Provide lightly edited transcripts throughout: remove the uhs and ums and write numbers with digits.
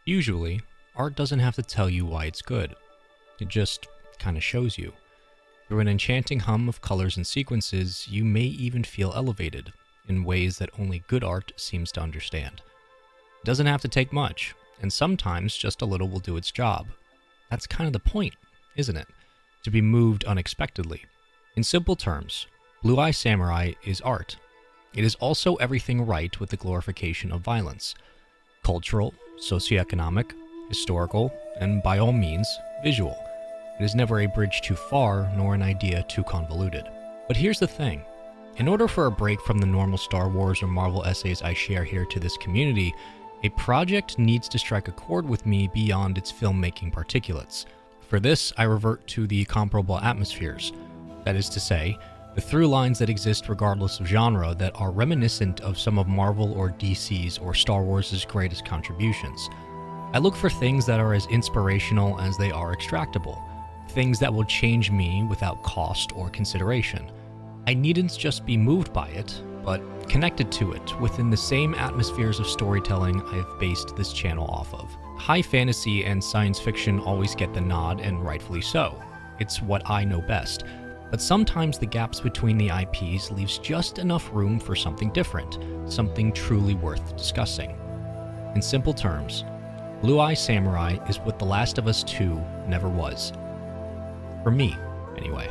Usually, art doesn't have to tell you why it's good. It just kind of shows you. Through an enchanting hum of colors and sequences, you may even feel elevated in ways that only good art seems to understand. It doesn't have to take much, and sometimes just a little will do its job. That's kind of the point, isn't it? To be moved unexpectedly. In simple terms, Blue Eye Samurai is art. It is also everything right with the glorification of violence. Cultural, socioeconomic, historical, and by all means, visual. It is never a bridge too far, nor an idea too convoluted. But here's the thing. In order for a break from the normal Star Wars or Marvel essays I share here to this community, a project needs to strike a chord with me beyond its filmmaking particulates. For this, I revert to the comparable atmospheres. That is to say, the through lines that exist regardless of genre that are reminiscent of some of Marvel or DC's or Star Wars' greatest contributions. I look for things that are as inspirational as they are extractable. Things that will change me without cost or consideration. I needn't just be moved by it, but connected to it within the same atmospheres of storytelling I've based this channel off of. High fantasy and science fiction always get the nod, and rightfully so. It's what I know best. But sometimes the gaps between the IPs leaves just enough room for something different, something truly worth discussing. In simple terms, Blue Eye Samurai is what The Last of Us 2 never was. For me, anyway.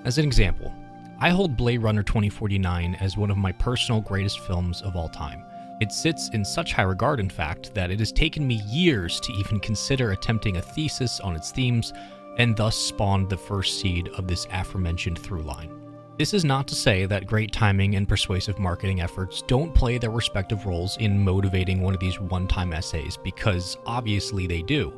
As an example, I hold Blade Runner 2049 as one of my personal greatest films of all time. It sits in such high regard, in fact, that it has taken me years to even consider attempting a thesis on its themes, and thus spawned the first seed of this aforementioned through line. This is not to say that great timing and persuasive marketing efforts don't play their respective roles in motivating one of these one-time essays, because obviously they do.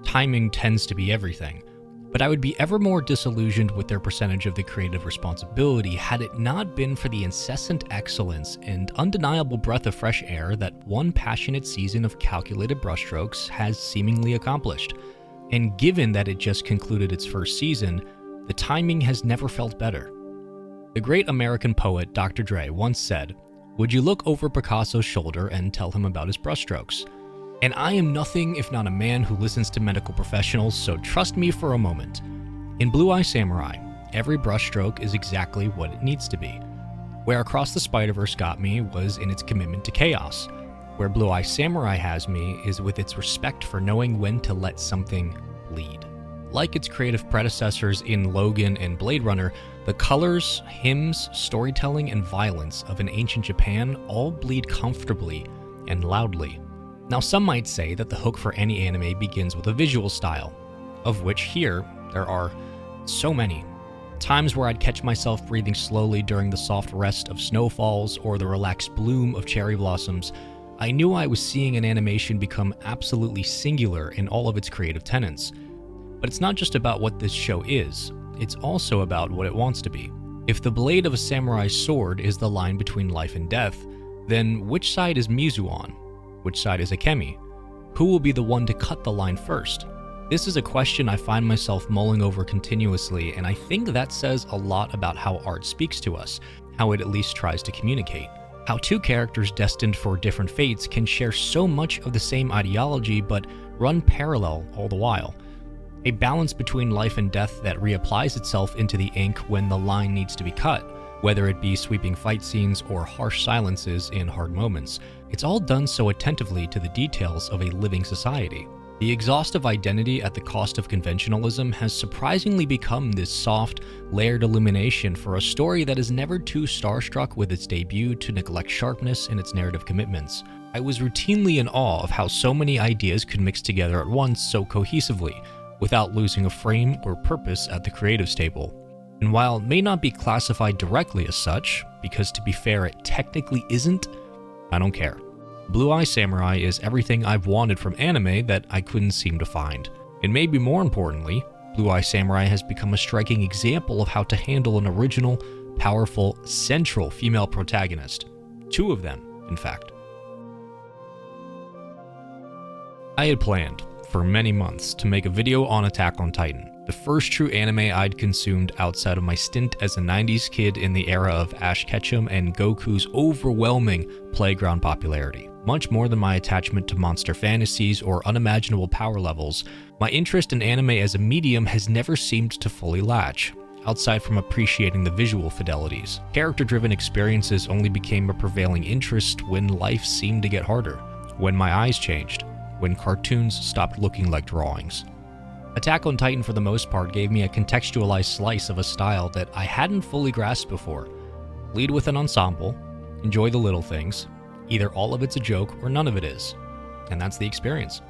Timing tends to be everything. But I would be ever more disillusioned with their percentage of the creative responsibility had it not been for the incessant excellence and undeniable breath of fresh air that one passionate season of calculated brushstrokes has seemingly accomplished. And given that it just concluded its first season, the timing has never felt better. The great American poet Dr. Dre once said, "Would you look over Picasso's shoulder and tell him about his brushstrokes?" And I am nothing if not a man who listens to medical professionals, so trust me for a moment. In Blue Eye Samurai, every brushstroke is exactly what it needs to be. Where Across the Spider-Verse got me was in its commitment to chaos. Where Blue Eye Samurai has me is with its respect for knowing when to let something bleed. Like its creative predecessors in Logan and Blade Runner, the colors, hymns, storytelling, and violence of an ancient Japan all bleed comfortably and loudly. Now, some might say that the hook for any anime begins with a visual style, of which here there are so many. Times where I'd catch myself breathing slowly during the soft rest of snowfalls or the relaxed bloom of cherry blossoms. I knew I was seeing an animation become absolutely singular in all of its creative tenets. But it's not just about what this show is, it's also about what it wants to be. If the blade of a samurai's sword is the line between life and death, then which side is Mizu on? Which side is Akemi? Who will be the one to cut the line first? This is a question I find myself mulling over continuously, and I think that says a lot about how art speaks to us, how it at least tries to communicate. How two characters destined for different fates can share so much of the same ideology but run parallel all the while. A balance between life and death that reapplies itself into the ink when the line needs to be cut, whether it be sweeping fight scenes or harsh silences in hard moments. It's all done so attentively to the details of a living society. The exhaustive identity at the cost of conventionalism has surprisingly become this soft, layered illumination for a story that is never too starstruck with its debut to neglect sharpness in its narrative commitments. I was routinely in awe of how so many ideas could mix together at once so cohesively, without losing a frame or purpose at the creatives table. And while it may not be classified directly as such, because to be fair it technically isn't, I don't care. Blue Eye Samurai is everything I've wanted from anime that I couldn't seem to find. And maybe more importantly, Blue Eye Samurai has become a striking example of how to handle an original, powerful, central female protagonist. Two of them, in fact. I had planned, for many months to make a video on Attack on Titan, the first true anime I'd consumed outside of my stint as a 90s kid in the era of Ash Ketchum and Goku's overwhelming playground popularity. Much more than my attachment to monster fantasies or unimaginable power levels, my interest in anime as a medium has never seemed to fully latch, outside from appreciating the visual fidelities. Character-driven experiences only became a prevailing interest when life seemed to get harder, when my eyes changed, when cartoons stopped looking like drawings. Attack on Titan for the most part gave me a contextualized slice of a style that I hadn't fully grasped before. Lead with an ensemble, enjoy the little things, either all of it's a joke or none of it is. And that's the experience.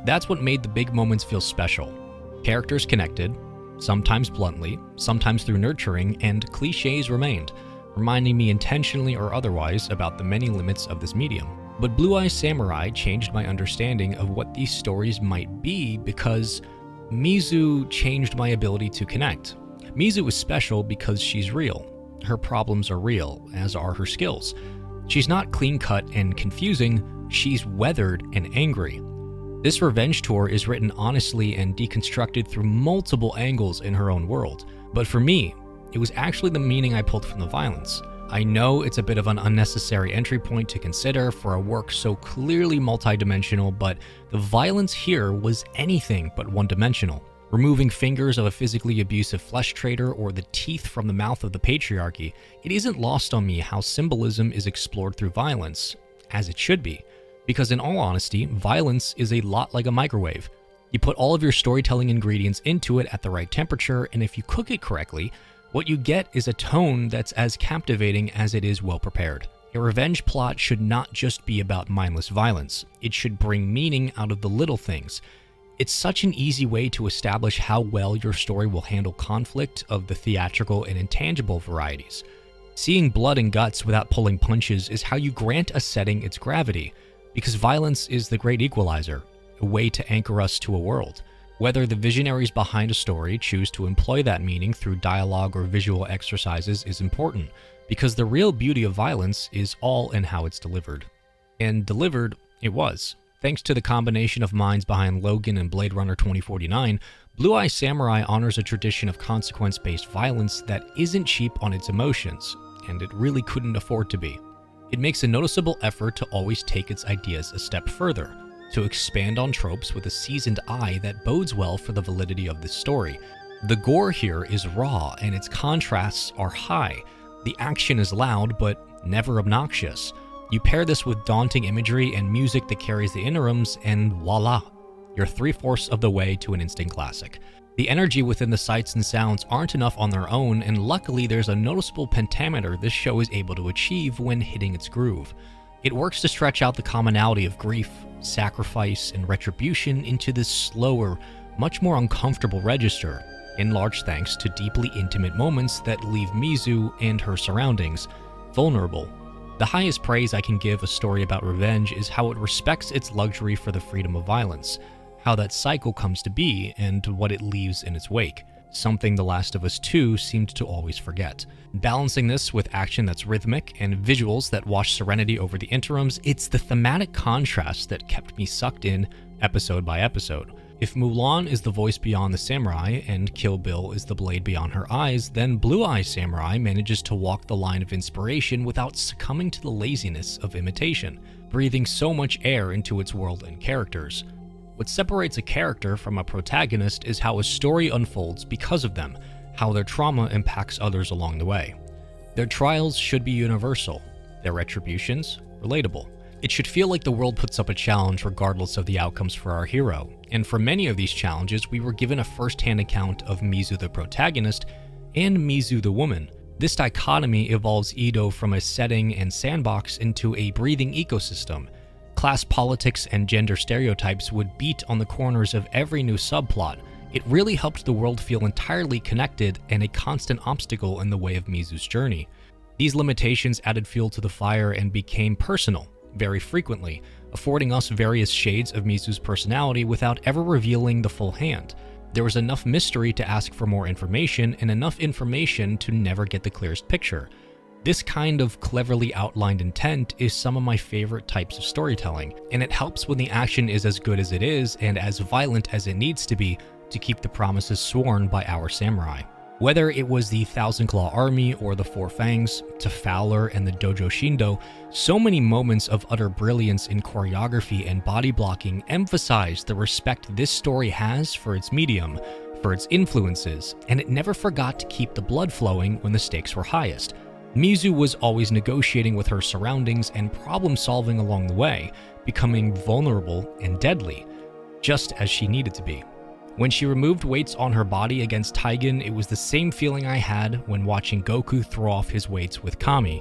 That's what made the big moments feel special. Characters connected, sometimes bluntly, sometimes through nurturing, and cliches remained, reminding me intentionally or otherwise about the many limits of this medium. But Blue Eye Samurai changed my understanding of what these stories might be because Mizu changed my ability to connect. Mizu is special because she's real. Her problems are real, as are her skills. She's not clean-cut and confusing, she's weathered and angry. This revenge tour is written honestly and deconstructed through multiple angles in her own world. But for me, it was actually the meaning I pulled from the violence. I know it's a bit of an unnecessary entry point to consider for a work so clearly multidimensional, but the violence here was anything but one-dimensional. Removing fingers of a physically abusive flesh trader or the teeth from the mouth of the patriarchy, it isn't lost on me how symbolism is explored through violence, as it should be. Because in all honesty, violence is a lot like a microwave. You put all of your storytelling ingredients into it at the right temperature, and if you cook it correctly, what you get is a tone that's as captivating as it is well prepared. A revenge plot should not just be about mindless violence. It should bring meaning out of the little things. It's such an easy way to establish how well your story will handle conflict of the theatrical and intangible varieties. Seeing blood and guts without pulling punches is how you grant a setting its gravity, because violence is the great equalizer, a way to anchor us to a world. Whether the visionaries behind a story choose to employ that meaning through dialogue or visual exercises is important, because the real beauty of violence is all in how it's delivered. And delivered, it was. Thanks to the combination of minds behind Logan and Blade Runner 2049, Blue Eye Samurai honors a tradition of consequence-based violence that isn't cheap on its emotions, and it really couldn't afford to be. It makes a noticeable effort to always take its ideas a step further, to expand on tropes with a seasoned eye that bodes well for the validity of this story. The gore here is raw and its contrasts are high. The action is loud but never obnoxious. You pair this with daunting imagery and music that carries the interims and voila, you're 3/4 of the way to an instant classic. The energy within the sights and sounds aren't enough on their own, and luckily there's a noticeable pentameter this show is able to achieve when hitting its groove. It works to stretch out the commonality of grief, sacrifice, and retribution into this slower, much more uncomfortable register, in large thanks to deeply intimate moments that leave Mizu and her surroundings vulnerable. The highest praise I can give a story about revenge is how it respects its luxury for the freedom of violence, how that cycle comes to be, and what it leaves in its wake, something The Last of Us 2 seemed to always forget. Balancing this with action that's rhythmic and visuals that wash serenity over the interims, it's the thematic contrast that kept me sucked in episode by episode. If Mulan is the voice beyond the samurai and Kill Bill is the blade beyond her eyes, then Blue Eye Samurai manages to walk the line of inspiration without succumbing to the laziness of imitation, breathing so much air into its world and characters. What separates a character from a protagonist is how a story unfolds because of them, how their trauma impacts others along the way. Their trials should be universal, their retributions relatable. It should feel like the world puts up a challenge regardless of the outcomes for our hero, and for many of these challenges we were given a first-hand account of Mizu the protagonist and Mizu the woman. This dichotomy evolves Edo from a setting and sandbox into a breathing ecosystem. Class politics and gender stereotypes would beat on the corners of every new subplot. It really helped the world feel entirely connected and a constant obstacle in the way of Mizu's journey. These limitations added fuel to the fire and became personal, very frequently, affording us various shades of Mizu's personality without ever revealing the full hand. There was enough mystery to ask for more information and enough information to never get the clearest picture. This kind of cleverly outlined intent is some of my favorite types of storytelling, and it helps when the action is as good as it is and as violent as it needs to be to keep the promises sworn by our samurai. Whether it was the Thousand Claw Army or the Four Fangs, to Fowler and the Dojo Shindo, so many moments of utter brilliance in choreography and body blocking emphasize the respect this story has for its medium, for its influences, and it never forgot to keep the blood flowing when the stakes were highest. Mizu was always negotiating with her surroundings and problem solving along the way, becoming vulnerable and deadly, just as she needed to be. When she removed weights on her body against Taigen, it was the same feeling I had when watching Goku throw off his weights with Kami,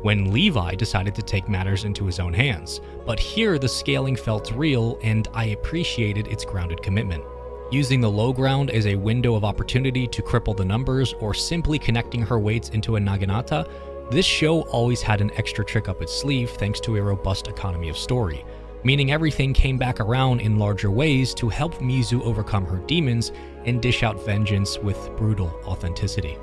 when Levi decided to take matters into his own hands. But here the scaling felt real, and I appreciated its grounded commitment. Using the low ground as a window of opportunity to cripple the numbers, or simply connecting her weights into a naginata, this show always had an extra trick up its sleeve thanks to a robust economy of story, meaning everything came back around in larger ways to help Mizu overcome her demons and dish out vengeance with brutal authenticity.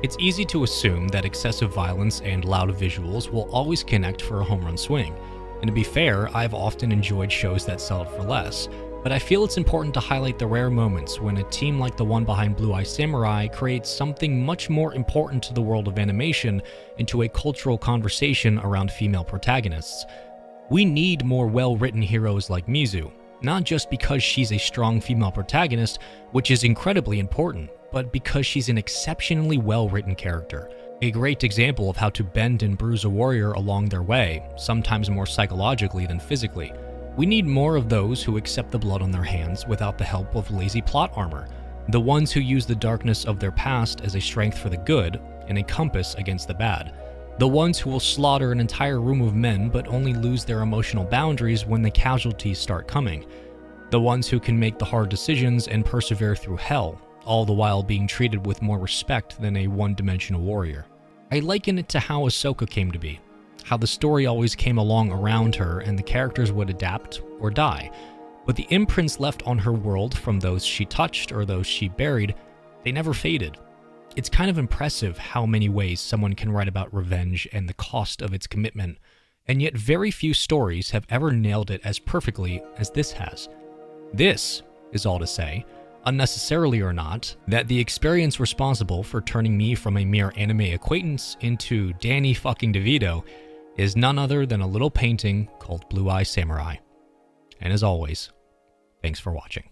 It's easy to assume that excessive violence and loud visuals will always connect for a home run swing, and to be fair, I've often enjoyed shows that sell it for less, but I feel it's important to highlight the rare moments when a team like the one behind Blue Eye Samurai creates something much more important to the world of animation into a cultural conversation around female protagonists. We need more well-written heroes like Mizu, not just because she's a strong female protagonist, which is incredibly important, but because she's an exceptionally well-written character. A great example of how to bend and bruise a warrior along their way, sometimes more psychologically than physically. We need more of those who accept the blood on their hands without the help of lazy plot armor, the ones who use the darkness of their past as a strength for the good and a compass against the bad. The ones who will slaughter an entire room of men but only lose their emotional boundaries when the casualties start coming. The ones who can make the hard decisions and persevere through hell, all the while being treated with more respect than a one-dimensional warrior. I liken it to how Ahsoka came to be, how the story always came along around her and the characters would adapt or die, but the imprints left on her world from those she touched or those she buried, they never faded. It's kind of impressive how many ways someone can write about revenge and the cost of its commitment, and yet very few stories have ever nailed it as perfectly as this has. This is all to say, unnecessarily or not, that the experience responsible for turning me from a mere anime acquaintance into Danny fucking DeVito is none other than a little painting called Blue Eye Samurai. And as always, thanks for watching.